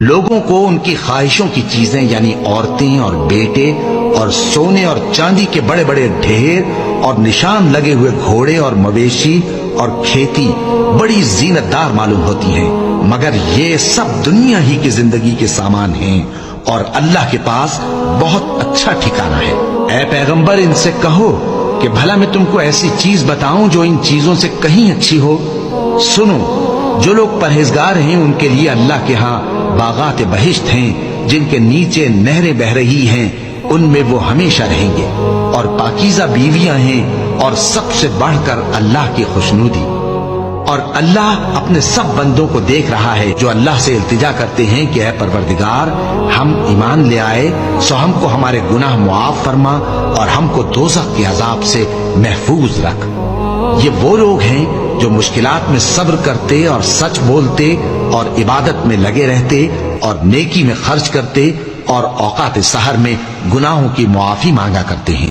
لوگوں کو ان کی خواہشوں کی چیزیں یعنی عورتیں اور بیٹے اور سونے اور چاندی کے بڑے بڑے ڈھیر اور نشان لگے ہوئے گھوڑے اور مویشی اور کھیتی بڑی زینت دار معلوم ہوتی ہیں، مگر یہ سب دنیا ہی کی زندگی کے سامان ہیں اور اللہ کے پاس بہت اچھا ٹھکانہ ہے۔ اے پیغمبر ان سے کہو کہ بھلا میں تم کو ایسی چیز بتاؤں جو ان چیزوں سے کہیں اچھی ہو؟ سنو، جو لوگ پرہیزگار ہیں ان کے لیے اللہ کے ہاں باغات بہشت ہیں جن کے نیچے نہریں بہ رہی ہیں، ان میں وہ ہمیشہ رہیں گے، اور پاکیزہ بیویاں ہیں، اور سب سے بڑھ کر اللہ کی خوشنودی۔ اور اللہ اپنے سب بندوں کو دیکھ رہا ہے جو اللہ سے التجا کرتے ہیں کہ اے پروردگار، ہم ایمان لے آئے سو ہم کو ہمارے گناہ معاف فرما اور ہم کو دوزخ کے عذاب سے محفوظ رکھ۔ یہ وہ لوگ ہیں جو مشکلات میں صبر کرتے اور سچ بولتے اور عبادت میں لگے رہتے اور نیکی میں خرچ کرتے اور اوقات سحر میں گناہوں کی معافی مانگا کرتے ہیں۔